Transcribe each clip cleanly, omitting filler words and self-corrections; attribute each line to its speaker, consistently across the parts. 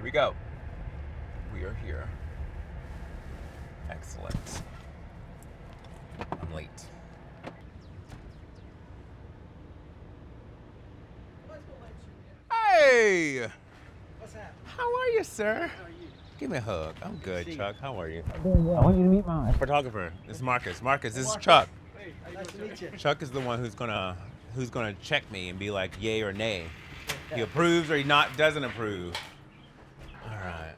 Speaker 1: Here we go. We are here. Excellent. I'm late. Hey!
Speaker 2: What's happening?
Speaker 1: How are you, sir?
Speaker 2: How are you?
Speaker 1: Give me a hug. I'm good, Chuck. How are you?
Speaker 3: I want you to meet my
Speaker 1: Photographer. It's Marcus. Marcus, this is Chuck.
Speaker 2: Hey, nice to meet you.
Speaker 1: Chuck is the one who's gonna check me and be like yay or nay. He approves or he doesn't approve. All right.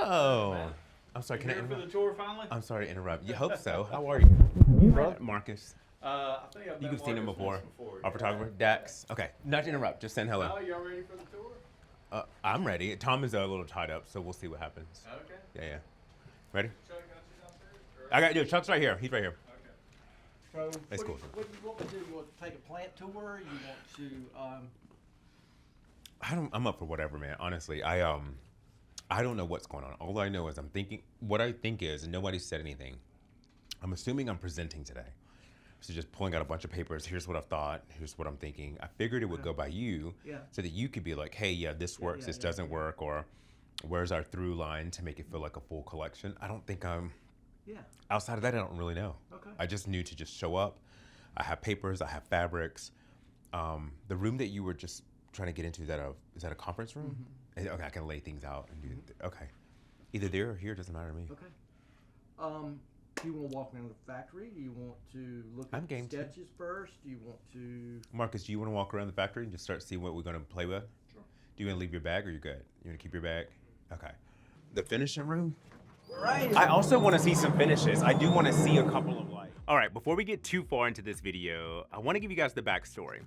Speaker 1: Oh. I'm sorry. Can I
Speaker 4: Here for the
Speaker 1: interrupt?
Speaker 4: tour finally?
Speaker 1: I'm sorry to interrupt. You hope so. How are you? Marcus.
Speaker 4: I think I've
Speaker 1: You've
Speaker 4: met
Speaker 1: seen him
Speaker 4: Marcus
Speaker 1: before.
Speaker 4: once before.
Speaker 1: Our photographer, Dax. Okay. Not to interrupt. Just saying hello.
Speaker 4: Oh, y'all ready for the tour?
Speaker 1: I'm ready. Tom is a little tied up, so we'll see what happens.
Speaker 4: Okay.
Speaker 1: Yeah. Ready?
Speaker 4: Chuck got you downstairs?
Speaker 1: I got you. Chuck's right here. He's right here.
Speaker 4: Okay.
Speaker 2: So,
Speaker 1: That's
Speaker 2: what,
Speaker 1: cool.
Speaker 2: what do you want to do? You want to take a plant tour? You want to,
Speaker 1: I'm up for whatever, man. Honestly, I don't know what's going on. All I know is I'm thinking. What I think is, and nobody said anything. I'm assuming I'm presenting today. So just pulling out a bunch of papers. Here's what I've thought. Here's what I'm thinking. I figured it would go by you, so that you could be like, hey, yeah, this works. This doesn't work, or where's our through line to make it feel like a full collection. I don't think I'm.
Speaker 2: Yeah.
Speaker 1: Outside of that, I don't really know.
Speaker 2: Okay.
Speaker 1: I just knew to just show up. I have papers. I have fabrics. The room that you were just trying to get into, is that a conference room?
Speaker 2: Mm-hmm.
Speaker 1: Okay, I can lay things out and do it. Okay. Either there or here, doesn't matter to me.
Speaker 2: Okay. Do you want to walk around the factory? Do you want to look
Speaker 1: I'm
Speaker 2: at
Speaker 1: game to.
Speaker 2: sketches first? Do you want to?
Speaker 1: Marcus, do you want to walk around the factory and just start seeing what we're going to play with?
Speaker 4: Sure.
Speaker 1: Do you want to leave your bag or you good? You want to keep your bag? Okay. The finishing room?
Speaker 2: Right.
Speaker 1: I also want to see some finishes. I do want to see a couple of like. All right, before we get too far into this video, I want to give you guys the backstory.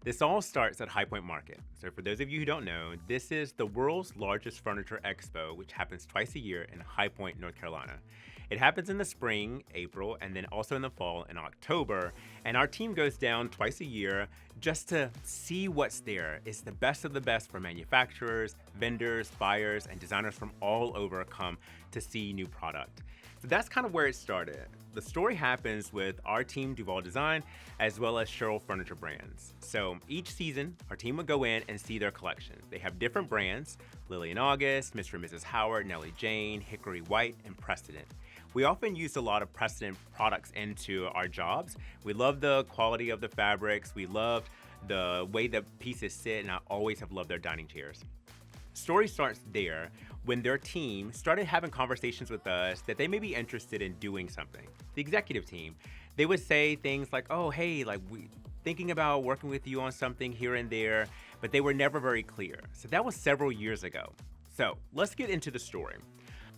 Speaker 1: This all starts at High Point Market. So for those of you who don't know, this is the world's largest furniture expo, which happens twice a year in High Point, North Carolina. It happens in the spring, April, and then also in the fall in October. And our team goes down twice a year just to see what's there. It's the best of the best for manufacturers, vendors, buyers, and designers from all over come to see new product. So that's kind of where it started. The story happens with our team, DuVäl Design, as well as Cheryl Furniture Brands. So each season, our team would go in and see their collection. They have different brands: Lily and August, Mr. and Mrs. Howard, Nellie Jane, Hickory White, and Precedent. We often use a lot of Precedent products into our jobs. We love the quality of the fabrics. We love the way the pieces sit, and I always have loved their dining chairs. Story starts there when their team started having conversations with us that they may be interested in doing something. The executive team, they would say things like, oh, hey, like we thinking about working with you on something here and there, but they were never very clear. So that was several years ago. So let's get into the story.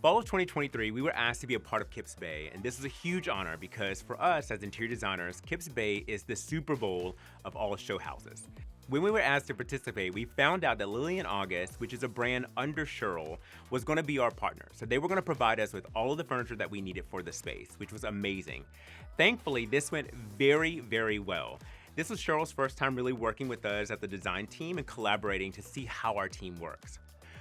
Speaker 1: Fall of 2023, we were asked to be a part of Kips Bay, and this is a huge honor because for us as interior designers, Kips Bay is the Super Bowl of all show houses. When we were asked to participate, we found out that Lily and August, which is a brand under Cheryl, was going to be our partner. So they were going to provide us with all of the furniture that we needed for the space, which was amazing. Thankfully, this went very, very well. This was Cheryl's first time really working with us at the design team and collaborating to see how our team works.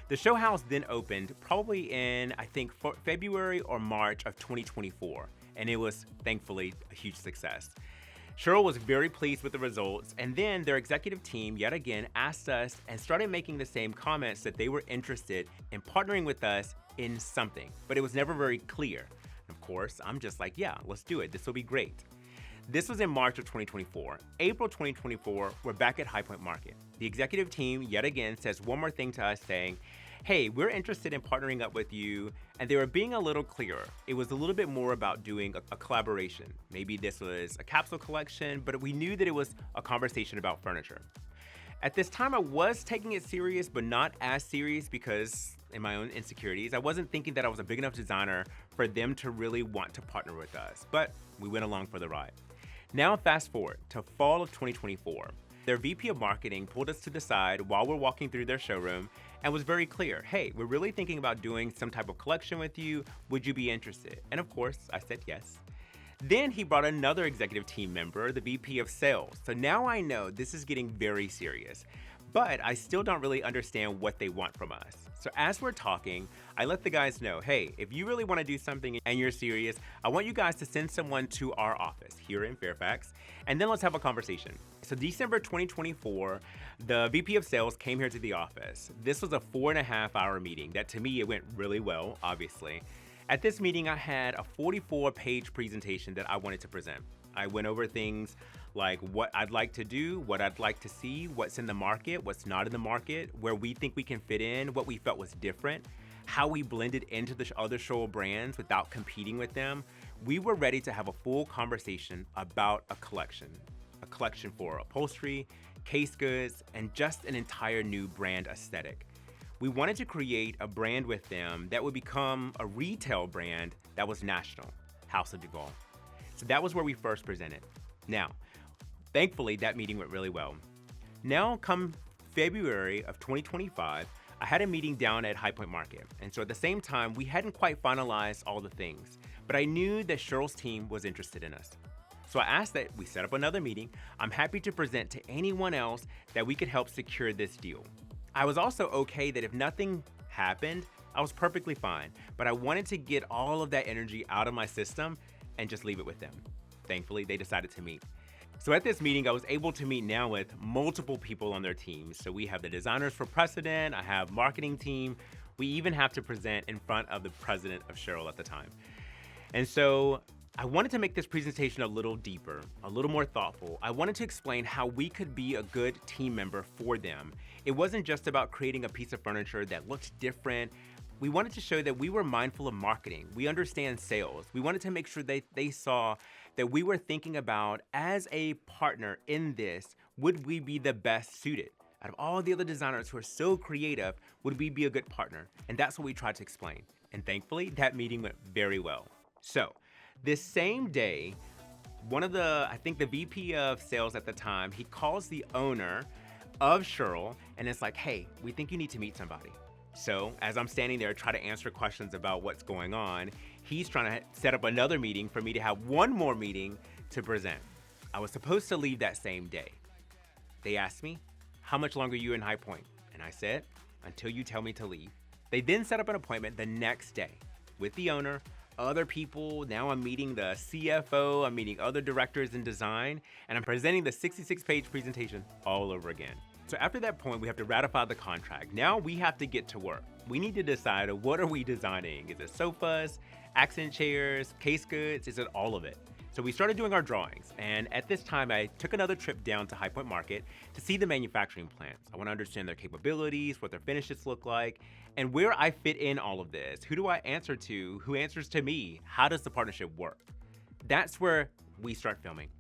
Speaker 1: The show house then opened probably in, I think, February or March of 2024, and it was thankfully a huge success. Cheryl was very pleased with the results, and then their executive team yet again asked us and started making the same comments that they were interested in partnering with us in something, but it was never very clear. And of course, I'm just like, yeah, let's do it. This will be great. This was in March of 2024. April 2024, we're back at High Point Market. The executive team yet again says one more thing to us saying, hey, we're interested in partnering up with you, and they were being a little clearer. It was a little bit more about doing a collaboration. Maybe this was a capsule collection, but we knew that it was a conversation about furniture. At this time, I was taking it serious, but not as serious because in my own insecurities, I wasn't thinking that I was a big enough designer for them to really want to partner with us, but we went along for the ride. Now fast forward to fall of 2024. Their VP of marketing pulled us to the side while we're walking through their showroom and was very clear, hey, we're really thinking about doing some type of collection with you. Would you be interested? And of course, I said yes. Then he brought another executive team member, the VP of sales. So now I know this is getting very serious. but I still don't really understand what they want from us. So as we're talking, I let the guys know, hey, if you really want to do something and you're serious, I want you guys to send someone to our office here in Fairfax, and then let's have a conversation. So December 2024, the VP of Sales came here to the office. This was a 4.5-hour meeting that to me, it went really well, obviously. At this meeting, I had a 44-page presentation that I wanted to present. I went over things like what I'd like to do, what I'd like to see, what's in the market, what's not in the market, where we think we can fit in, what we felt was different, how we blended into the other Sherrill brands without competing with them. We were ready to have a full conversation about a collection for upholstery, case goods, and just an entire new brand aesthetic. We wanted to create a brand with them that would become a retail brand that was national, House of DuVäl. So that was where we first presented. Now, thankfully, that meeting went really well. Now, come February of 2025, I had a meeting down at High Point Market. And so at the same time, we hadn't quite finalized all the things, but I knew that Sherrill's team was interested in us. So I asked that we set up another meeting. I'm happy to present to anyone else that we could help secure this deal. I was also okay that if nothing happened, I was perfectly fine, but I wanted to get all of that energy out of my system and just leave it with them. Thankfully, they decided to meet. So at this meeting, I was able to meet now with multiple people on their teams. So we have the designers for Precedent, I have marketing team. We even have to present in front of the president of Sherrill at the time. And so I wanted to make this presentation a little deeper, a little more thoughtful. I wanted to explain how we could be a good team member for them. It wasn't just about creating a piece of furniture that looked different. We wanted to show that we were mindful of marketing. We understand sales. We wanted to make sure they saw that we were thinking about, as a partner in this, would we be the best suited? Out of all the other designers who are so creative, would we be a good partner? And that's what we tried to explain. And thankfully, that meeting went very well. So this same day, I think the VP of sales at the time, he calls the owner of Sherrill and it's like, hey, we think you need to meet somebody. So as I'm standing there trying to answer questions about what's going on, he's trying to set up another meeting for me to have one more meeting to present. I was supposed to leave that same day. They asked me, how much longer are you in High Point? And I said, until you tell me to leave. They then set up an appointment the next day with the owner, other people. Now I'm meeting the CFO, I'm meeting other directors in design, and I'm presenting the 66-page presentation all over again. So after that point, we have to ratify the contract. Now we have to get to work. We need to decide, what are we designing? Is it sofas, accent chairs, case goods? Is it all of it? So we started doing our drawings, and at this time, I took another trip down to High Point Market to see the manufacturing plants. I want to understand their capabilities, what their finishes look like, and where I fit in all of this. Who do I answer to? Who answers to me? How does the partnership work? That's where we start filming.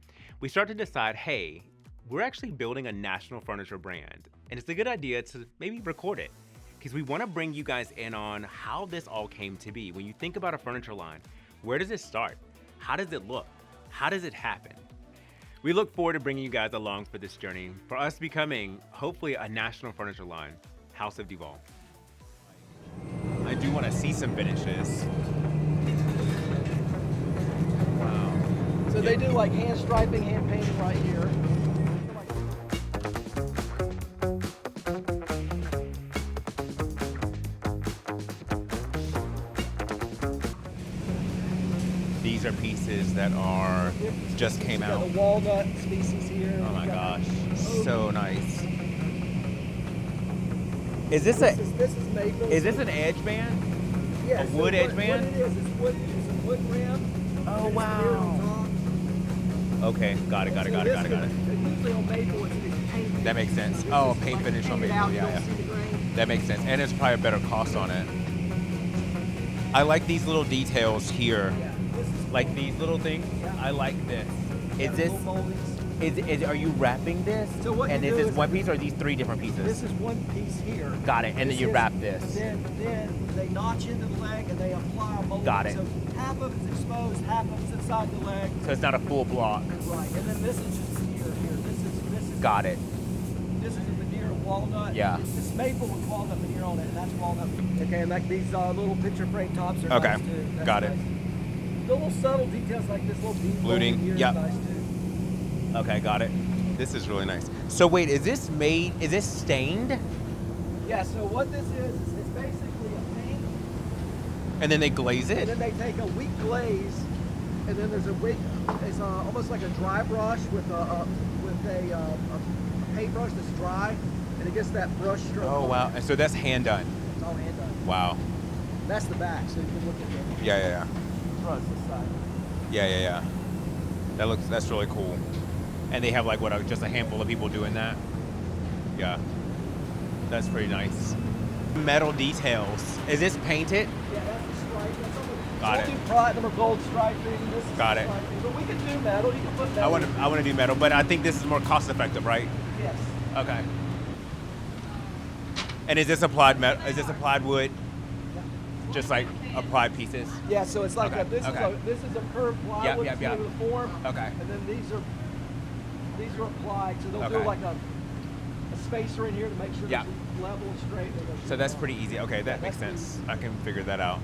Speaker 1: We start to decide, hey, we're actually building a national furniture brand, and it's a good idea to maybe record it, because we want to bring you guys in on how this all came to be. When you think about a furniture line, where does it start? How does it look? How does it happen? We look forward to bringing you guys along for this journey, for us becoming, hopefully, a national furniture line, House of DuVäl. I do want to see some finishes. Wow.
Speaker 2: So they do like hand striping, hand painting right here.
Speaker 1: These are pieces that are just came out.
Speaker 2: Got the walnut species here.
Speaker 1: Oh my gosh, so nice. Is
Speaker 2: This is maple.
Speaker 1: is this an edge band?
Speaker 2: Yeah,
Speaker 1: a wood edge band?
Speaker 2: What it is, it's a wood rim.
Speaker 1: Oh,
Speaker 2: and it's
Speaker 1: wow.
Speaker 2: clear on top.
Speaker 1: Okay, got it.
Speaker 2: So usually on maple, it's paint.
Speaker 1: That makes sense.
Speaker 2: This
Speaker 1: Oh,
Speaker 2: is
Speaker 1: paint
Speaker 2: like
Speaker 1: finish on
Speaker 2: painted
Speaker 1: maple,
Speaker 2: out, you
Speaker 1: yeah,
Speaker 2: don't see the grain.
Speaker 1: That makes sense, and it's probably a better cost on it. I like these little details here,
Speaker 2: Yeah, this is
Speaker 1: like these little things.
Speaker 2: Yeah.
Speaker 1: I like this.
Speaker 2: yeah,
Speaker 1: Is this?
Speaker 2: little moldings.
Speaker 1: Are you wrapping this?
Speaker 2: So what
Speaker 1: and
Speaker 2: you
Speaker 1: is
Speaker 2: do
Speaker 1: this
Speaker 2: is-
Speaker 1: one piece or are these three different pieces?
Speaker 2: This is one piece here.
Speaker 1: Got it, and then
Speaker 2: This
Speaker 1: you
Speaker 2: is-
Speaker 1: wrap this.
Speaker 2: Then they notch into the leg and they apply a molding.
Speaker 1: Got it.
Speaker 2: So half of it's exposed, half of it's inside the leg.
Speaker 1: So it's not a full block.
Speaker 2: Right, and then this is just veneer here. This is
Speaker 1: Got it.
Speaker 2: This is a veneer of walnut.
Speaker 1: Yeah.
Speaker 2: It's maple with walnut veneer on it, and that's walnut. Okay, and like these little picture frame tops are
Speaker 1: Okay,
Speaker 2: nice too. That's
Speaker 1: got it.
Speaker 2: nice. The little subtle details like this little bead
Speaker 1: Fluting,
Speaker 2: here is
Speaker 1: yep.
Speaker 2: nice too.
Speaker 1: Okay, got it. This is really nice. So wait, is this stained?
Speaker 2: Yeah, so what this is it's basically a paint,
Speaker 1: And then they glaze
Speaker 2: and
Speaker 1: it?
Speaker 2: then they take a weak glaze, and then there's a weak, it's almost like a dry brush with a paintbrush that's dry, and it gets that brush stroke.
Speaker 1: Oh
Speaker 2: on
Speaker 1: wow,
Speaker 2: it.
Speaker 1: and so that's hand done.
Speaker 2: It's all hand done.
Speaker 1: Wow.
Speaker 2: That's the back, so you can look at the
Speaker 1: Yeah.
Speaker 2: front, this side.
Speaker 1: Yeah. That's really cool. And they have like what, just a handful of people doing that? Yeah. That's pretty nice. Metal details. Is this painted?
Speaker 2: Yeah, that's the stripe. That's all
Speaker 1: Got it.
Speaker 2: We'll do platinum or gold striping. This is
Speaker 1: Got
Speaker 2: the
Speaker 1: it.
Speaker 2: striping. But we can do metal. You can put metal.
Speaker 1: I want to do metal, but I think this is more cost effective, right?
Speaker 2: Yes.
Speaker 1: Okay. And is this applied metal? Is this applied wood? Just like applied pieces?
Speaker 2: Yeah, so it's like
Speaker 1: Okay,
Speaker 2: this
Speaker 1: okay.
Speaker 2: is a curved plywood
Speaker 1: Yep.
Speaker 2: to the form.
Speaker 1: Okay.
Speaker 2: And then these are applied. So they'll do
Speaker 1: Okay.
Speaker 2: like a spacer in here to make sure
Speaker 1: Yeah.
Speaker 2: it's level and straight.
Speaker 1: So that's pretty easy. Okay, that makes
Speaker 2: that's
Speaker 1: sense. I can figure that out.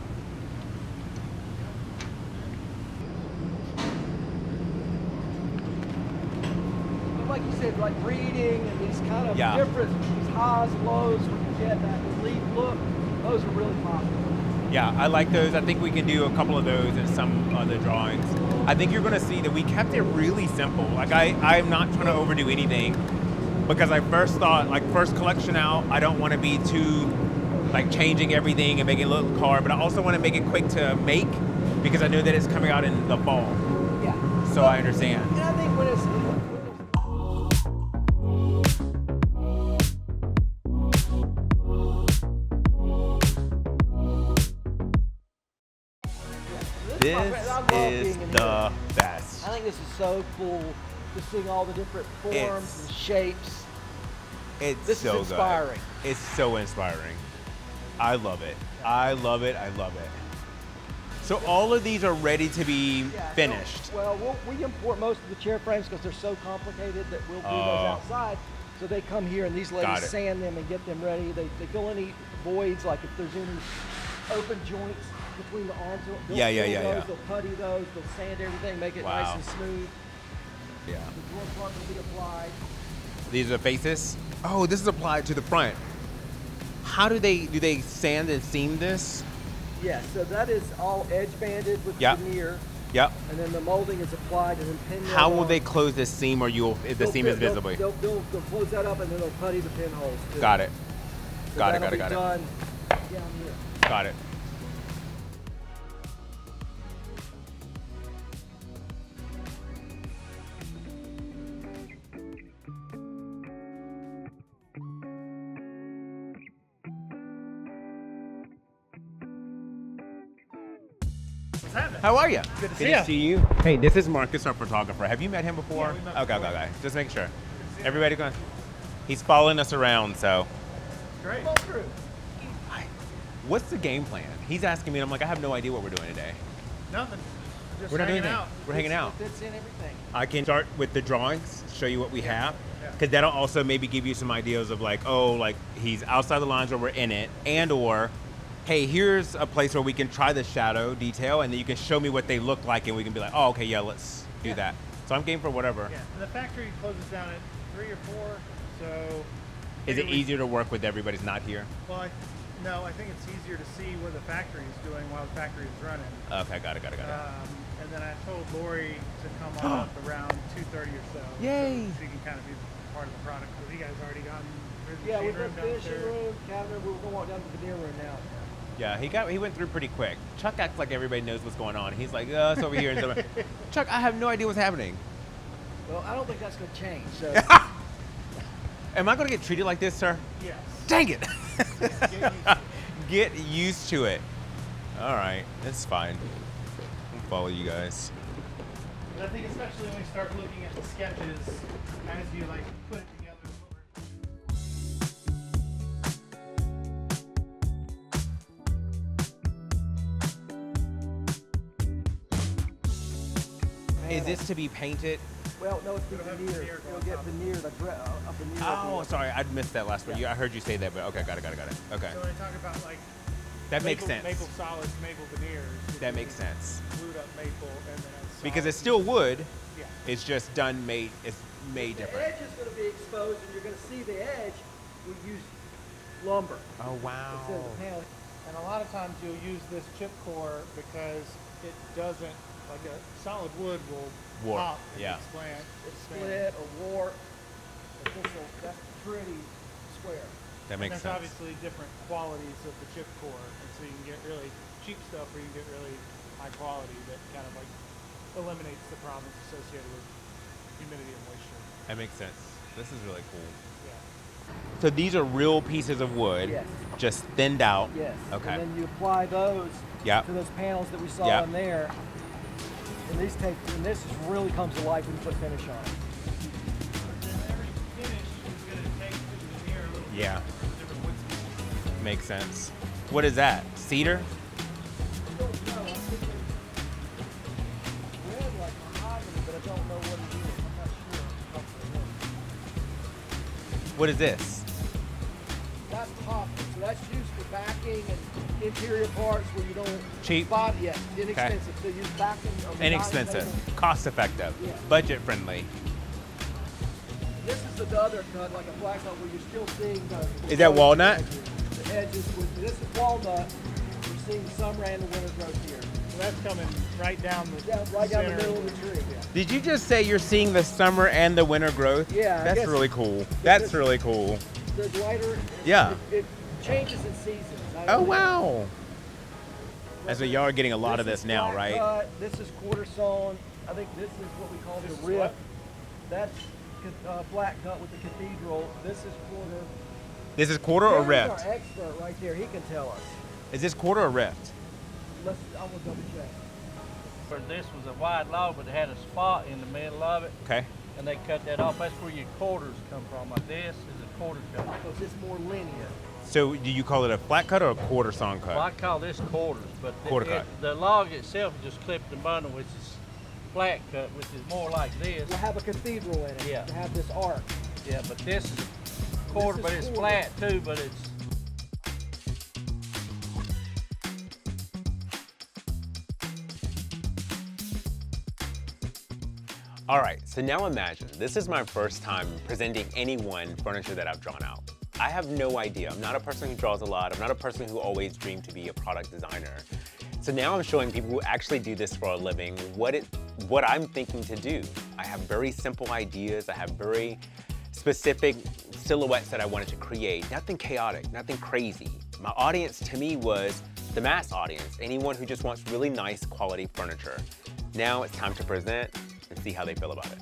Speaker 2: And like you said, like reading and these kind of
Speaker 1: Yeah.
Speaker 2: different, these highs, lows, where you get that relief look, those are really popular.
Speaker 1: Yeah, I like those. I think we can do a couple of those in some other drawings. I think you're gonna see that we kept it really simple. Like I'm not trying to overdo anything because I first thought, like first collection out, I don't want to be too like changing everything and making a little car, but I also want to make it quick to make because I know that it's coming out in the fall.
Speaker 2: Yeah.
Speaker 1: So I understand.
Speaker 2: And I think when it's
Speaker 1: This
Speaker 2: I love being
Speaker 1: is
Speaker 2: in
Speaker 1: the
Speaker 2: here.
Speaker 1: best.
Speaker 2: I think this is so cool, just seeing all the different forms
Speaker 1: It's-
Speaker 2: and shapes.
Speaker 1: It's
Speaker 2: This is
Speaker 1: so
Speaker 2: inspiring.
Speaker 1: good. It's so inspiring. I love it. I love it. So all of these are ready to be
Speaker 2: Yeah, so-
Speaker 1: finished.
Speaker 2: well, we import most of the chair frames because they're so complicated that we'll do those outside. So they come here and these
Speaker 1: Got
Speaker 2: ladies
Speaker 1: it.
Speaker 2: sand them and get them ready. They fill any voids, like if there's any open joints between the arms. They'll
Speaker 1: Yeah.
Speaker 2: They'll putty those. They'll sand everything, make it nice
Speaker 1: Wow.
Speaker 2: and smooth.
Speaker 1: Yeah.
Speaker 2: The drawer part will be applied.
Speaker 1: These are faces. Oh, this is applied to the front. How do they sand and seam this?
Speaker 2: Yeah, so that is all edge banded with
Speaker 1: Yep.
Speaker 2: veneer,
Speaker 1: Yep.
Speaker 2: and then the molding is applied and then pinned.
Speaker 1: How will they close this seam, or if the seam is visibly?
Speaker 2: They'll close that up and then they'll putty the pinholes too.
Speaker 1: Got it.
Speaker 2: So
Speaker 1: Got it.
Speaker 2: that'll
Speaker 1: Got
Speaker 2: be
Speaker 1: it.
Speaker 2: done down here.
Speaker 1: Got it. How are you?
Speaker 4: Good to
Speaker 1: Good
Speaker 4: see
Speaker 1: to
Speaker 4: ya.
Speaker 1: see you. Hey, this is Marcus, our photographer. Have you met him before?
Speaker 4: Yeah, we met
Speaker 1: Okay,
Speaker 4: before.
Speaker 1: okay. Just make sure. Everybody going. He's following us around, so.
Speaker 4: Great.
Speaker 2: Come on through.
Speaker 1: What's the game plan? He's asking me, and I'm like, I have no idea what we're doing today.
Speaker 4: Nothing. Just
Speaker 1: We're not doing
Speaker 4: hanging
Speaker 1: anything.
Speaker 4: out.
Speaker 1: We're hanging out.
Speaker 2: It fits in everything.
Speaker 1: I can start with the drawings, show you what we have,
Speaker 4: Yeah.
Speaker 1: because that'll also maybe give you some ideas of like, oh, like he's outside the lines or we're in it, and or, hey, here's a place where we can try the shadow detail, and then you can show me what they look like, and we can be like, oh, okay, yeah, let's do
Speaker 4: Yeah.
Speaker 1: that. So I'm game for whatever.
Speaker 4: Yeah. And the factory closes down at 3 or 4, so.
Speaker 1: Is it
Speaker 4: maybe we-
Speaker 1: easier to work with everybody's not here?
Speaker 4: Well, no, I think it's easier to see what the factory is doing while the factory is running.
Speaker 1: Okay, got it.
Speaker 4: And then I told Lori to come on up around 2:30 or so.
Speaker 1: Yay.
Speaker 4: So she can kind of be part of the product. So you guys already gotten rid of the
Speaker 2: Yeah,
Speaker 4: machine
Speaker 2: we've got
Speaker 4: room
Speaker 2: finishing
Speaker 4: downstairs.
Speaker 2: room, cabinet. We're gonna walk down to the veneer room now.
Speaker 1: Yeah, he went through pretty quick. Chuck acts like everybody knows what's going on. He's like, it's over here. And so Chuck, I have no idea what's happening.
Speaker 2: Well, I don't think that's gonna change. So
Speaker 1: Am I going to get treated like this, sir?
Speaker 4: Yes.
Speaker 1: Dang it.
Speaker 4: Get used to it.
Speaker 1: Get used to it. All right, that's fine. I'll follow you guys.
Speaker 4: But I think especially when we start looking at the sketches, as you like put it together.
Speaker 1: Is this to be painted?
Speaker 2: well, no, it's the
Speaker 4: It'll have
Speaker 2: veneer.
Speaker 4: veneer
Speaker 2: It'll
Speaker 4: on
Speaker 2: get
Speaker 4: top.
Speaker 2: veneered. A veneer.
Speaker 1: Oh, sorry, I missed that last part.
Speaker 2: Yeah.
Speaker 1: I heard you say that, but okay, got it. Okay.
Speaker 4: So when I talk about like
Speaker 1: That makes sense.
Speaker 4: Maple solids, maple veneers.
Speaker 1: That makes sense.
Speaker 4: Glued up maple and then
Speaker 1: Because it's still wood.
Speaker 4: Yeah.
Speaker 1: It's just it's made different.
Speaker 2: The edge is going to be exposed, and you're going to see the edge. We use lumber.
Speaker 1: Oh wow.
Speaker 2: Instead of the panel.
Speaker 4: And a lot of times you'll use this chip core because it doesn't, like a solid wood will
Speaker 1: Warp,
Speaker 4: pop and
Speaker 1: yeah.
Speaker 2: It's split or warp. But that's pretty square.
Speaker 1: That makes
Speaker 4: There's
Speaker 1: sense.
Speaker 4: obviously different qualities of the chip core, and so you can get really cheap stuff or you can get really high quality that kind of like eliminates the problems associated with humidity and moisture.
Speaker 1: That makes sense. This is really cool.
Speaker 4: Yeah.
Speaker 1: So these are real pieces of wood,
Speaker 2: Yes.
Speaker 1: just thinned out.
Speaker 2: Yes.
Speaker 1: Okay.
Speaker 2: And then you apply those
Speaker 1: Yep.
Speaker 2: to those panels that we saw
Speaker 1: Yep.
Speaker 2: in there. And these this really comes to life when you put finish on it.
Speaker 4: But then every finish is going to take the veneer a little
Speaker 1: Yeah.
Speaker 4: bit different wood species.
Speaker 1: Makes sense. What is that? Cedar?
Speaker 2: I don't know. I think it's red like mahogany, but I don't know what it is. I'm not sure.
Speaker 1: What is this?
Speaker 2: That's poplar, so that's used for backing and interior parts where you don't
Speaker 1: Cheap?
Speaker 2: spot. Yes, inexpensive. So use backing on the dining
Speaker 1: Inexpensive,
Speaker 2: table.
Speaker 1: cost effective,
Speaker 2: Yeah.
Speaker 1: budget friendly.
Speaker 2: This is the other cut, like a black nut, where you're still seeing the.
Speaker 1: Is that walnut?
Speaker 2: The edges. This is walnut. You're seeing summer and the winter growth here.
Speaker 4: So that's coming right down the
Speaker 2: Right down the
Speaker 4: center.
Speaker 2: middle of the tree. Yeah.
Speaker 1: Did you just say you're seeing the summer and the winter growth?
Speaker 2: Yeah, I
Speaker 1: That's
Speaker 2: guess-
Speaker 1: really cool. That's really cool.
Speaker 2: The lighter.
Speaker 1: Yeah.
Speaker 2: It changes in seasons.
Speaker 1: Oh wow. And so y'all are getting a lot of this
Speaker 2: is
Speaker 1: now,
Speaker 2: flat
Speaker 1: right?
Speaker 2: cut, this is quarter sawn. I think this is what we call
Speaker 4: This
Speaker 2: the
Speaker 4: is
Speaker 2: rip.
Speaker 4: what?
Speaker 2: That's flat cut with the cathedral. This is quarter.
Speaker 1: This is quarter or
Speaker 2: There's
Speaker 1: rift?
Speaker 2: our expert right there. He can tell us.
Speaker 1: Is this quarter or rift?
Speaker 2: I will double check.
Speaker 3: For this was a wide log, but it had a spot in the middle of it,
Speaker 1: Okay.
Speaker 3: and they cut that off. That's where your quarters come from. Like this is a quarter cut.
Speaker 2: Because it's more linear.
Speaker 1: So do you call it a flat cut or a quarter sawn cut?
Speaker 3: Well, I call this quarters, but
Speaker 1: Quarter cut.
Speaker 3: the log itself is just clipped and bundled, which is flat cut, which is more like this.
Speaker 2: We'll have a cathedral in it.
Speaker 3: Yeah.
Speaker 2: To have this arc.
Speaker 3: Yeah, but this is quarter,
Speaker 2: is
Speaker 3: but it's
Speaker 2: quarter.
Speaker 3: flat too, but it's
Speaker 1: All right, so now imagine, this is my first time presenting anyone furniture that I've drawn out. I have no idea. I'm not a person who draws a lot. I'm not a person who always dreamed to be a product designer. So now I'm showing people who actually do this for a living what I'm thinking to do. I have very simple ideas. I have very specific silhouettes that I wanted to create. Nothing chaotic, nothing crazy. My audience to me was the mass audience, anyone who just wants really nice quality furniture. Now it's time to present and see how they feel about it.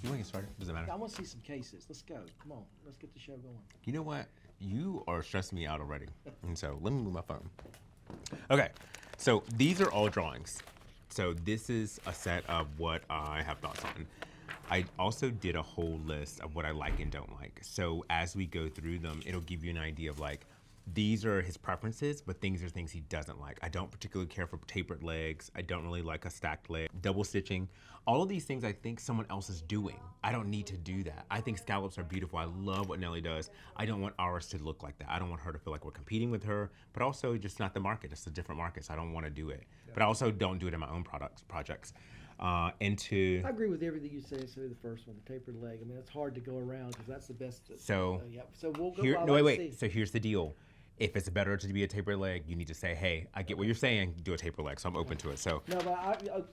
Speaker 1: You want to get started? Does it matter?
Speaker 2: I want to see some cases. Let's go. Come on. Let's get the show going.
Speaker 1: You know what? You are stressing me out already. And so let me move my phone. Okay, so these are all drawings. So this is a set of what I have thoughts on. I also did a whole list of what I like and don't like. So as we go through them, it'll give you an idea of like, these are his preferences, but things are things he doesn't like. I don't particularly care for tapered legs. I don't really like a stacked leg, double stitching. All of these things I think someone else is doing. I don't need to do that. I think scallops are beautiful. I love what Nelly does. I don't want ours to look like that. I don't want her to feel like we're competing with her, but also just not the market. It's a different market, so I don't want to do it. Yeah. But I also don't do it in my own projects.
Speaker 2: I agree with everything you say, especially the first one, the tapered leg. I mean, it's hard to go around because that's the best.
Speaker 1: So,
Speaker 2: yeah. So we'll go.
Speaker 1: Here, no, wait. So here's the deal. If it's better to be a tapered leg, you need to say, hey, I get what you're saying, do a tapered leg. So I'm open to it. So
Speaker 2: no, but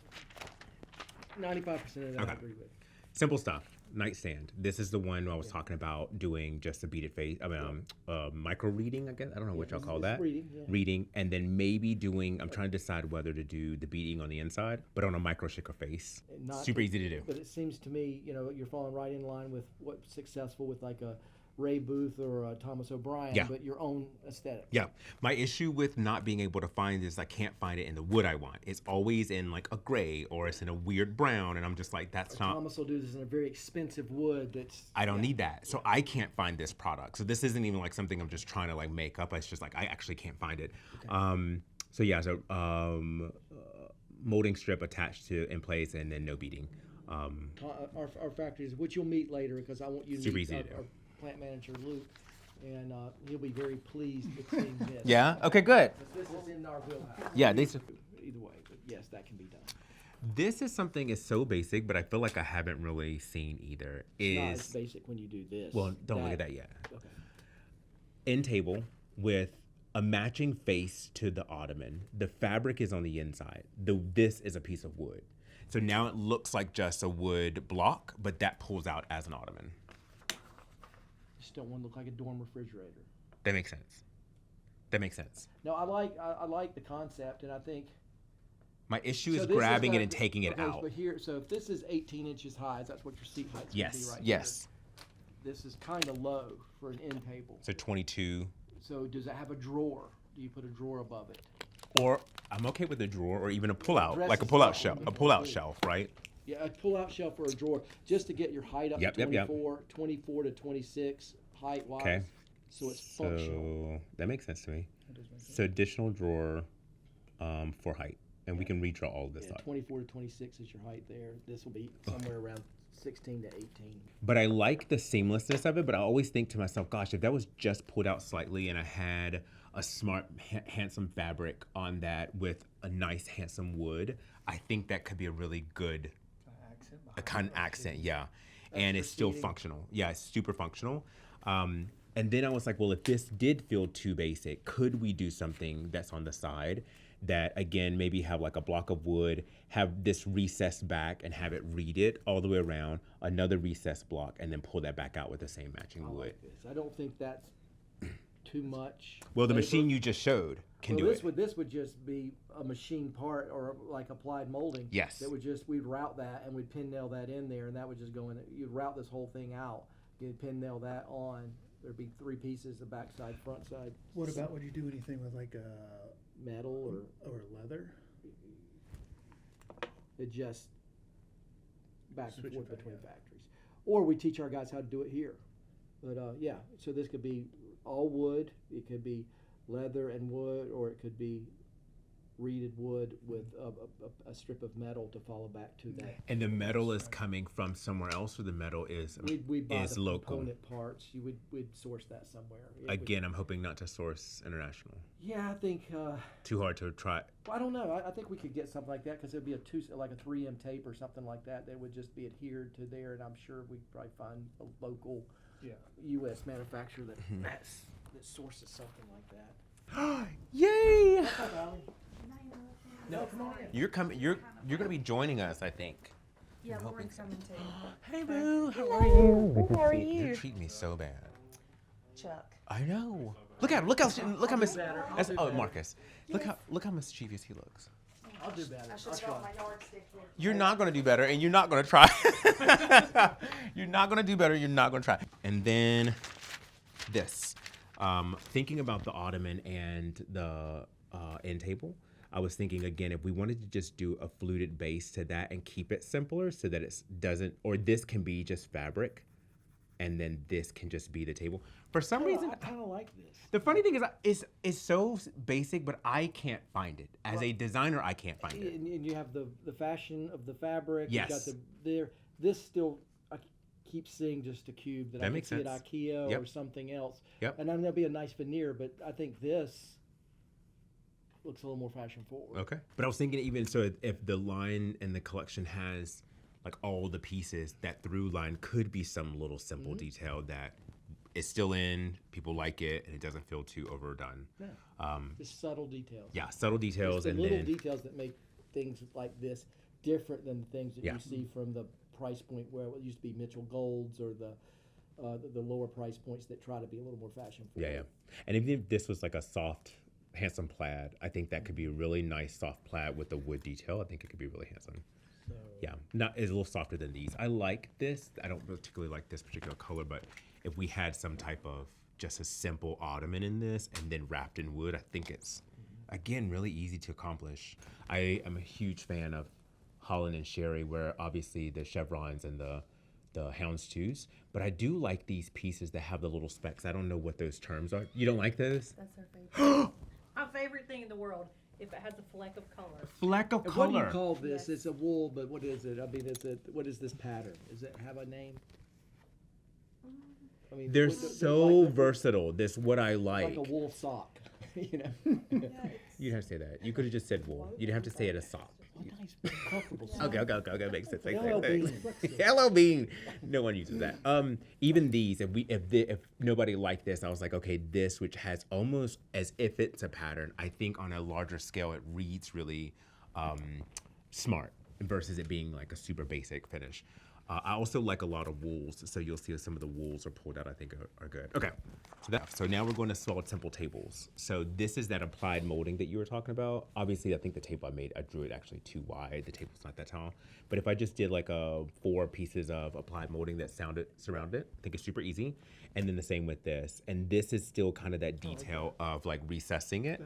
Speaker 2: 95% of that I agree with.
Speaker 1: Simple stuff. Nightstand. This is the one I was talking about doing just a beaded face. I mean, micro reading, I guess. I don't know what y'all call that.
Speaker 2: Reading, yeah.
Speaker 1: Reading, and then maybe doing. I'm trying to decide whether to do the beading on the inside, but on a micro shaker face. Super easy to do.
Speaker 2: But it seems to me, you're falling right in line with what's successful with like a Ray Booth or Thomas O'Brien,
Speaker 1: Yeah.
Speaker 2: but your own aesthetic.
Speaker 1: Yeah. My issue with not being able to find this, I can't find it in the wood I want. It's always in like a gray or it's in a weird brown, and I'm just like, that's not.
Speaker 2: Thomas will do this in a very expensive wood. That's.
Speaker 1: I don't need that. So I can't find this product. So this isn't even like something I'm just trying to like make up. It's just like, I actually can't find it. Okay. Molding strip attached to in place and then no beading.
Speaker 2: Our factories, which you'll meet later, because I want you to
Speaker 1: Super
Speaker 2: meet
Speaker 1: easy to do.
Speaker 2: our plant manager, Luke. and he'll be very pleased with seeing this.
Speaker 1: Yeah. Okay. Good.
Speaker 2: This is in our wheelhouse.
Speaker 1: Yeah. These.
Speaker 2: Either way, but yes, that can be done.
Speaker 1: This is something is so basic, but I feel like I haven't really seen either.
Speaker 2: It's not as basic when you do this.
Speaker 1: Well, don't look at that yet.
Speaker 2: Okay.
Speaker 1: End table with a matching face to the ottoman. The fabric is on the inside. This is a piece of wood. So now it looks like just a wood block, but that pulls out as an ottoman.
Speaker 2: Just don't want to look like a dorm refrigerator.
Speaker 1: That makes sense. That makes sense.
Speaker 2: No, I like the concept, and I think
Speaker 1: My issue
Speaker 2: so
Speaker 1: is
Speaker 2: this
Speaker 1: grabbing it
Speaker 2: gonna
Speaker 1: and
Speaker 2: be-
Speaker 1: taking it
Speaker 2: okay,
Speaker 1: out.
Speaker 2: But here, so if this is 18 inches high, that's what your seat height's
Speaker 1: Yes.
Speaker 2: gonna be right
Speaker 1: Yes.
Speaker 2: here. This is kind of low for an end table.
Speaker 1: So 22.
Speaker 2: So does it have a drawer? Do you put a drawer above it?
Speaker 1: Or I'm okay with a drawer or even a pull-out, like a
Speaker 2: Dresses
Speaker 1: pull-out
Speaker 2: up
Speaker 1: shelf,
Speaker 2: on
Speaker 1: a
Speaker 2: the
Speaker 1: pull-out
Speaker 2: wall.
Speaker 1: shelf, right?
Speaker 2: Yeah, a pull-out shelf or a drawer, just to get your height up
Speaker 1: Yep,
Speaker 2: to
Speaker 1: yep, yep.
Speaker 2: 24 to 26 height-wise.
Speaker 1: Okay.
Speaker 2: So it's functional.
Speaker 1: So that makes sense to me. So additional drawer for height, and we can redraw all of this
Speaker 2: Yeah,
Speaker 1: up.
Speaker 2: 24 to 26 is your height there. This will be somewhere around 16 to 18.
Speaker 1: But I like the seamlessness of it, but I always think to myself, gosh, if that was just pulled out slightly and I had a smart, handsome fabric on that with a nice, handsome wood, I think that could be a really good, a kind of accent, yeah. And it's still functional. Yeah, it's super functional. And then I was like, well, if this did feel too basic, could we do something that's on the side that, again, maybe have like a block of wood, have this recessed back and have it read it all the way around, another recessed block, and then pull that back out with the same matching
Speaker 2: I
Speaker 1: wood.
Speaker 2: like this. I don't think that's too much.
Speaker 1: Well, the
Speaker 2: labor.
Speaker 1: machine you just showed can
Speaker 2: Well,
Speaker 1: do
Speaker 2: this
Speaker 1: it.
Speaker 2: would just be a machine part or like applied molding.
Speaker 1: Yes.
Speaker 2: That would just we'd route that and we'd pin nail that in there, and that would just go in. You'd route this whole thing out. You'd pin nail that on. There'd be 3 pieces: the back side, front side.
Speaker 5: What about, would you do anything with like
Speaker 2: metal
Speaker 5: or leather?
Speaker 2: it just back and
Speaker 5: Switch
Speaker 2: forth
Speaker 5: it back,
Speaker 2: between
Speaker 5: yeah.
Speaker 2: factories, or we teach our guys how to do it here. But yeah, so this could be all wood. It could be leather and wood, or it could be reeded wood with a strip of metal to follow back to that.
Speaker 1: And the metal is coming from somewhere else, or the metal is
Speaker 2: We'd buy the
Speaker 1: local.
Speaker 2: component parts. We'd source that somewhere. Yeah,
Speaker 1: Again, I'm hoping not to source international.
Speaker 2: yeah, I think.
Speaker 1: Too hard to try.
Speaker 2: I don't know. I think we could get something like that because it'd be like a 3M tape or something like that. That would just be adhered to there, and I'm sure we'd probably find a local U.S. manufacturer that sources something like that.
Speaker 1: Yay!
Speaker 2: No, come on in.
Speaker 1: You're coming. You're gonna be joining us, I think.
Speaker 6: Yeah, Lauren's coming too.
Speaker 1: Hey, boo. How are
Speaker 6: Hello. How are
Speaker 1: you?
Speaker 6: you?
Speaker 1: treat me so bad.
Speaker 6: Chuck.
Speaker 1: I know. Look at him. Look how
Speaker 2: better. I'll do better.
Speaker 1: Marcus. Look how mischievous he looks.
Speaker 2: I'll do better.
Speaker 6: I should
Speaker 2: I'll
Speaker 6: have brought
Speaker 2: try.
Speaker 6: my yardstick with me.
Speaker 1: You're not gonna do better, and you're not gonna try. You're not gonna do better. You're not gonna try. And then this. Thinking about the ottoman and the end table, I was thinking again, if we wanted to just do a fluted base to that and keep it simpler so that it doesn't, or this can be just fabric and then this can just be the table. For some reason,
Speaker 2: I kind of like this.
Speaker 1: the funny thing is it's so basic, but I can't find it. As a designer, I can't find it.
Speaker 2: And you have the fashion of the fabric.
Speaker 1: Yes.
Speaker 2: You got there. This still, I keep seeing just a cube that I
Speaker 1: makes
Speaker 2: can see
Speaker 1: sense.
Speaker 2: at IKEA
Speaker 1: Yep.
Speaker 2: or something else.
Speaker 1: Yep.
Speaker 2: And I know there'll be a nice veneer, but I think this looks a little more fashion forward.
Speaker 1: Okay. But I was thinking even so if the line and the collection has like all the pieces, that through line could be some little simple detail that is still in, people like it, and it doesn't feel too overdone.
Speaker 2: Yeah. Just subtle details.
Speaker 1: Yeah, subtle details,
Speaker 2: It's the
Speaker 1: and
Speaker 2: little
Speaker 1: then
Speaker 2: details that make things like this different than the things that
Speaker 1: Yeah.
Speaker 2: you see from the price point where it used to be Mitchell Golds or the lower price points that try to be a little more fashion forward.
Speaker 1: yeah. And even if this was like a soft, handsome plaid, I think that could be a really nice soft plaid with the wood detail. I think it could be really handsome.
Speaker 2: So,
Speaker 1: Yeah, it's a little softer than these. I like this. I don't particularly like this particular color, but if we had some type of just a simple ottoman in this and then wrapped in wood, I think it's, again, really easy to accomplish. I am a huge fan of Holland and Sherry, where obviously the chevrons and the houndstooths, but I do like these pieces that have the little specks. I don't know what those terms are. You don't like those?
Speaker 6: That's our favorite. My favorite thing in the world, if it has a fleck of color.
Speaker 1: Fleck of
Speaker 2: and
Speaker 1: color.
Speaker 2: what do you call this?
Speaker 6: Yes.
Speaker 2: It's a wool, but what is it? I mean, what is this pattern? Does it have a name? I mean,
Speaker 1: They're
Speaker 2: with the-
Speaker 1: so
Speaker 2: like the-
Speaker 1: versatile. This what I
Speaker 2: like
Speaker 1: like.
Speaker 2: a wool sock, you know.
Speaker 1: You didn't have to say that. You could have just said wool. You didn't have to say it a sock.
Speaker 2: Nice, comfortable sock.
Speaker 1: Okay. Makes sense.
Speaker 2: Hello, Bean.
Speaker 1: Hello, Bean. No one uses that. Even these, if nobody liked this, I was like, okay, this which has almost as if it's a pattern. I think on a larger scale, it reads really smart versus it being like a super basic finish. I also like a lot of wools, so you'll see some of the wools are pulled out. I think are good. Okay, so now we're going to small simple tables. So this is that applied molding that you were talking about. Obviously, I think the table I made, I drew it actually too wide. The table's not that tall. But if I just did like 4 pieces of applied molding that surrounded it, I think it's super easy. And then the same with this. And this is still kind of that detail of like recessing it.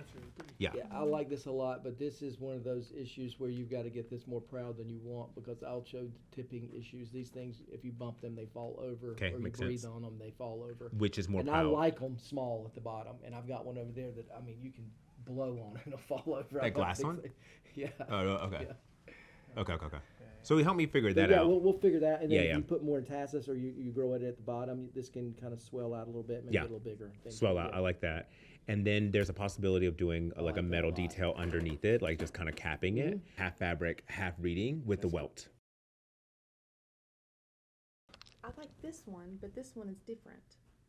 Speaker 1: Yeah.
Speaker 2: Yeah, I like this a lot, but this is one of those issues where you've got to get this more proud than you want, because I'll show tipping issues. These things, if you bump them, they fall over.
Speaker 1: Okay,
Speaker 2: or you
Speaker 1: makes
Speaker 2: breathe
Speaker 1: sense.
Speaker 2: on them, they fall over.
Speaker 1: Which is more
Speaker 2: And
Speaker 1: proud.
Speaker 2: I like them small at the bottom, and I've got one over there that, I mean, you can blow on it and it'll fall over.
Speaker 1: That
Speaker 2: I like
Speaker 1: glass
Speaker 2: these
Speaker 1: one?
Speaker 2: things. Yeah.
Speaker 1: Oh, okay.
Speaker 2: Yeah.
Speaker 1: Okay. So help me figure
Speaker 2: But
Speaker 1: that
Speaker 2: yeah,
Speaker 1: out.
Speaker 2: we'll figure that, and then
Speaker 1: Yeah,
Speaker 2: if
Speaker 1: yeah.
Speaker 2: you put more intasis or you grow it at the bottom, this can kind of swell out a little bit, make
Speaker 1: Yeah.
Speaker 2: it a little bigger. things
Speaker 1: Swell
Speaker 2: like
Speaker 1: out.
Speaker 2: that.
Speaker 1: I like that. And then there's a possibility of doing like
Speaker 2: like
Speaker 1: a
Speaker 2: that
Speaker 1: metal
Speaker 2: a lot.
Speaker 1: detail underneath it, like just kind of capping it, half fabric, half reading with the welt.
Speaker 7: I like this one, but this one is different.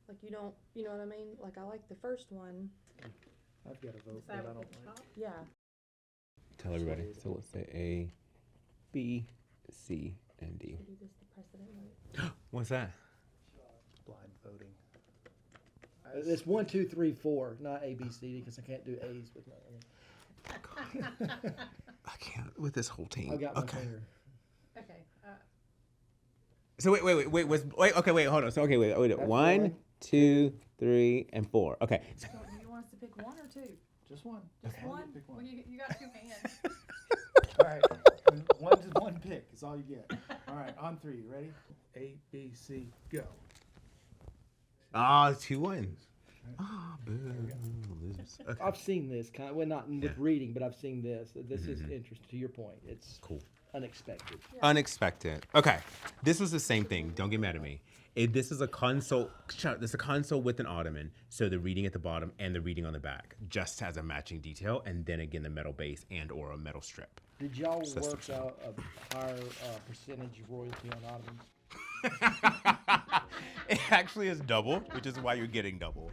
Speaker 7: Like you know what I mean? Like I like the first one.
Speaker 2: I've got a vote, but I
Speaker 6: Fabric
Speaker 2: don't
Speaker 6: at the
Speaker 2: like.
Speaker 6: top.
Speaker 7: Yeah.
Speaker 1: Tell everybody. So let's say A, B, C, and D.
Speaker 7: Do this the precedent vote.
Speaker 1: What's that?
Speaker 5: Blind voting.
Speaker 2: It's 1, 2, 3, 4, not A, B, C, because I can't do A's with my.
Speaker 1: I can't with this whole team.
Speaker 2: I got my finger.
Speaker 6: Okay,
Speaker 1: So wait, hold on. So wait.
Speaker 2: That's
Speaker 1: 1,
Speaker 2: one.
Speaker 1: 2, 3, and 4. Okay.
Speaker 6: so you want us to pick 1 or 2?
Speaker 5: Just one.
Speaker 6: Just one?
Speaker 5: Pick
Speaker 6: Well,
Speaker 5: one.
Speaker 6: you got 2 hands.
Speaker 5: All right. One pick is all you get. All right, on 3. Ready? A, B, C, go.
Speaker 1: Ah, 2 wins. Ah, boo. Losers. Okay.
Speaker 2: I've seen this kind of, well, not with reading, but I've seen this. This is interesting. To your point, it's
Speaker 1: Cool.
Speaker 2: unexpected.
Speaker 1: Unexpected. Okay, this was the same thing. Don't get mad at me. This is a console. This is a console with an ottoman. So the reading at the bottom and the reading on the back just has a matching detail, and then again the metal base and or a metal strip.
Speaker 2: Did y'all
Speaker 1: System
Speaker 2: work
Speaker 1: shop.
Speaker 2: out a higher percentage royalty on ottomans?
Speaker 1: It actually is double, which is why you're getting double.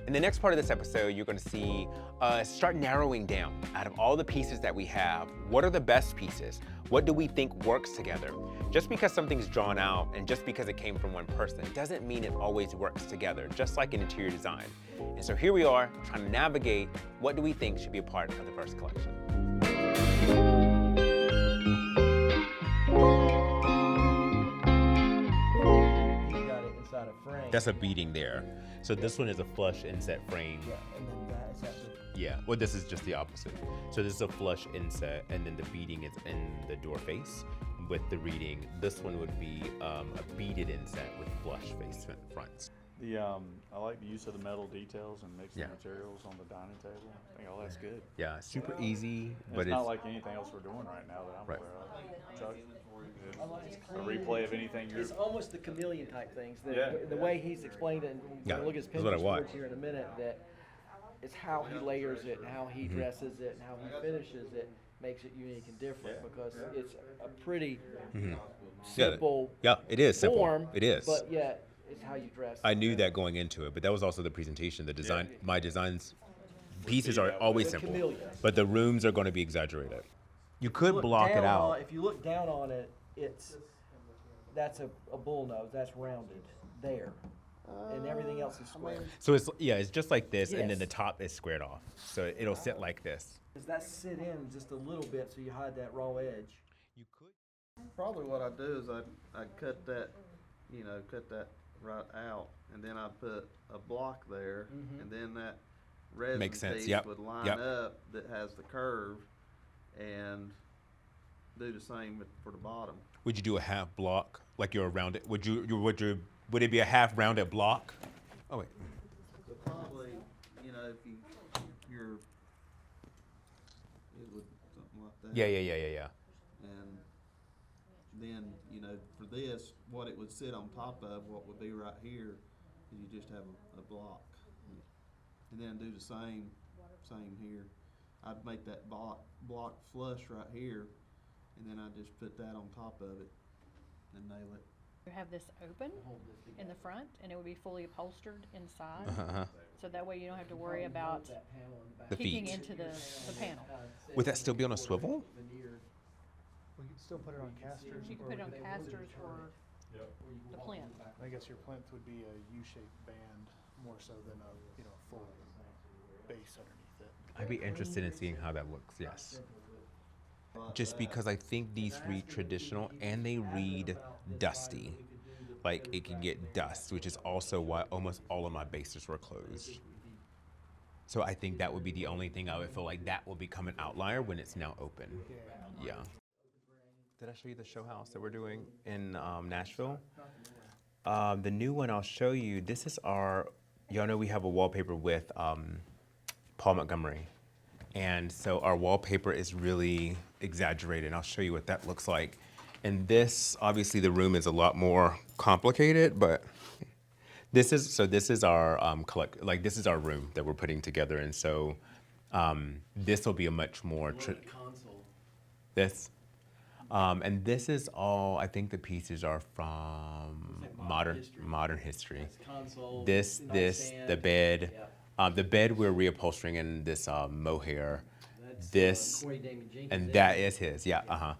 Speaker 1: In the next part of this episode, you're going to see us start narrowing down out of all the pieces that we have. What are the best pieces? What do we think works together? Just because something's drawn out and just because it came from one person doesn't mean it always works together, just like in interior design. And so here we are trying to navigate what do we think should be a part of the first collection.
Speaker 2: You got it inside a frame.
Speaker 1: That's a beading there. So this one is a flush inset frame.
Speaker 2: Yeah, and then that is actually.
Speaker 1: Yeah, well, this is just the opposite. So this is a flush inset, and then the beading is in the door face with the reading. This one would be a beaded inset with flush face fronts.
Speaker 8: I like the use of the metal details and mixing
Speaker 1: Yeah.
Speaker 8: materials on the dining table. I think all that's good.
Speaker 1: Yeah, super easy,
Speaker 8: And
Speaker 1: but
Speaker 8: it's not like anything else we're doing right now that I'm
Speaker 1: Right.
Speaker 8: aware of. Chuck, a replay of anything you're.
Speaker 2: It's almost the chameleon type things.
Speaker 8: Yeah.
Speaker 2: The way he's explained it, and we're
Speaker 1: Yeah,
Speaker 2: gonna look at his
Speaker 1: that's what I
Speaker 2: Pinterest
Speaker 1: watch.
Speaker 2: boards here in a minute, that it's how he layers it, and how he dresses it, and how he finishes it makes it unique and different, because it's a pretty simple
Speaker 1: yeah, it is simple.
Speaker 2: form.
Speaker 1: It is.
Speaker 2: But yet, it's how you dress.
Speaker 1: I knew that going into it, but that was also the presentation. The design, my designs, pieces are always
Speaker 2: The
Speaker 1: simple,
Speaker 2: chameleons.
Speaker 1: but the rooms are going to be exaggerated. You could
Speaker 2: Look
Speaker 1: block it
Speaker 2: down
Speaker 1: out.
Speaker 2: if you look down on it, that's a bull nose. That's rounded there, and everything else is square.
Speaker 1: So it's just like this, and then
Speaker 2: Yes.
Speaker 1: the top is squared off. So it'll sit like this.
Speaker 2: Does that sit in just a little bit so you hide that raw edge?
Speaker 1: You could.
Speaker 9: Probably what I do is I cut that, cut that right out, and then I put a block there, and then that resin
Speaker 1: Makes sense,
Speaker 9: piece
Speaker 1: yep,
Speaker 9: would line
Speaker 1: yep.
Speaker 9: up that has the curve, and do the same for the bottom.
Speaker 1: Would you do a half block like you're around it? Would it be a half rounded block? Oh wait.
Speaker 9: So probably, if you're, it would something like that.
Speaker 1: Yeah.
Speaker 9: And then, for this, what it would sit on top of, what would be right here, You just have a block. And then do the same here. I'd make that block flush right here, and then I just put that on top of it and nail it.
Speaker 6: You have this open in the front, and it would be fully upholstered inside. So that way you don't have to worry about
Speaker 1: The
Speaker 6: peeking
Speaker 1: feet.
Speaker 6: into the panel.
Speaker 1: Would that still be on a swivel?
Speaker 5: We could still put it on casters.
Speaker 6: You can put it on casters or the plinth.
Speaker 5: I guess your plinth would be a U-shaped band more so than a full base underneath it.
Speaker 1: I'd be interested in seeing how that looks, yes. Just because I think these read traditional and they read dusty. Like it can get dust, which is also why almost all of my bases were closed. So I think that would be the only thing I would feel like that will become an outlier when it's now open. Yeah. Did I show you the show house that we're doing in Nashville? The new one I'll show you, this is our, y'all know we have a wallpaper with Paul Montgomery. And so our wallpaper is really exaggerated. I'll show you what that looks like. And this, obviously the room is a lot more complicated, but this is our this is our room that we're putting together. And so this will be a much more, and this is all, I think the pieces are from modern history. The bed. The bed we're reupholstering in this mohair. This, and that is his, yeah,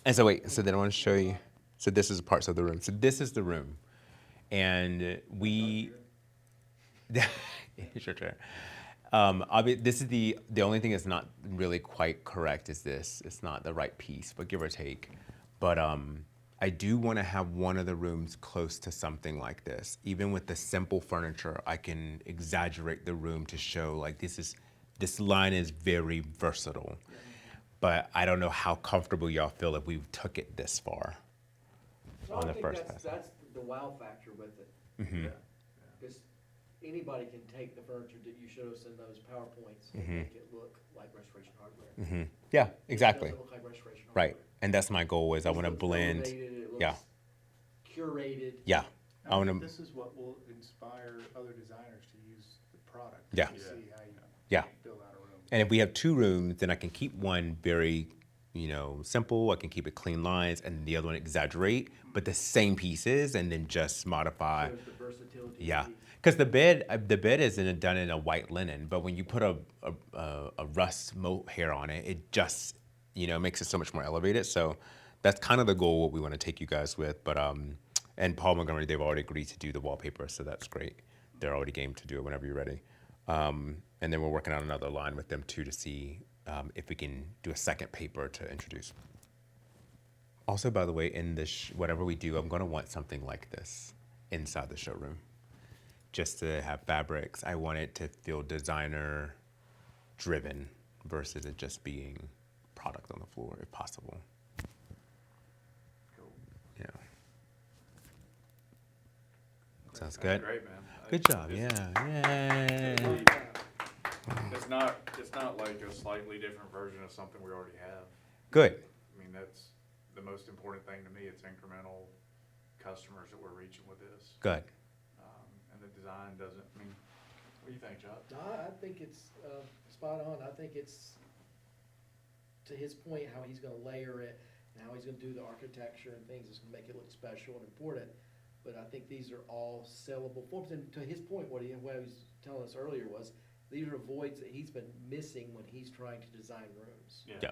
Speaker 1: and so wait, so then I want to show you, so this is parts of the room. So this is the room. And we, sure. This is the only thing that's not really quite correct is this. It's not the right piece, but give or take. But I do want to have one of the rooms close to something like this. Even with the simple furniture, I can exaggerate the room to show like this line is very versatile. But I don't know how comfortable y'all feel if we took it this far on the first pass.
Speaker 2: That's the wow factor with it.
Speaker 1: Mm-hmm.
Speaker 2: Because anybody can take the furniture that you showed us in those PowerPoints and make it look like Restoration Hardware.
Speaker 1: Mm-hmm. Yeah, exactly.
Speaker 2: It doesn't look like Restoration Hardware.
Speaker 1: Right, and that's my goal is I want to blend.
Speaker 2: It looks
Speaker 1: Yeah.
Speaker 2: Curated.
Speaker 1: Yeah, I want to.
Speaker 5: This is what will inspire other designers to use the product.
Speaker 1: Yeah.
Speaker 5: To see how you
Speaker 1: Yeah.
Speaker 5: build out a room.
Speaker 1: And if we have two rooms, then I can keep one very, simple. I can keep it clean lines, and the other one exaggerate, but the same pieces, and then just modify.
Speaker 2: Shows the versatility.
Speaker 1: Yeah, because the bed is done in a white linen, but when you put a rust mohair on it, it just makes it so much more elevated. So that's kind of the goal what we want to take you guys with. But and Paul Montgomery, they've already agreed to do the wallpaper, so that's great. They're already game to do it whenever you're ready. And then we're working on another line with them too to see if we can do a second paper to introduce. Also, by the way, in this whatever we do, I'm going to want something like this inside the showroom, just to have fabrics. I want it to feel designer driven versus it just being product on the floor, if possible.
Speaker 8: Cool.
Speaker 1: Yeah. Sounds good.
Speaker 8: Great, man.
Speaker 1: Good job. Yeah.
Speaker 8: It's not like a slightly different version of something we already have.
Speaker 1: Good.
Speaker 8: I mean, that's the most important thing to me. It's incremental customers that we're reaching with this.
Speaker 1: Good.
Speaker 8: And the design doesn't, what do you think, Chuck?
Speaker 2: No, I think it's spot on. I think it's, to his point, how he's going to layer it and how he's going to do the architecture and things is going to make it look special and important. But I think these are all sellable forms. And to his point, what he was telling us earlier was these are voids that he's been missing when he's trying to design rooms.
Speaker 1: Yeah.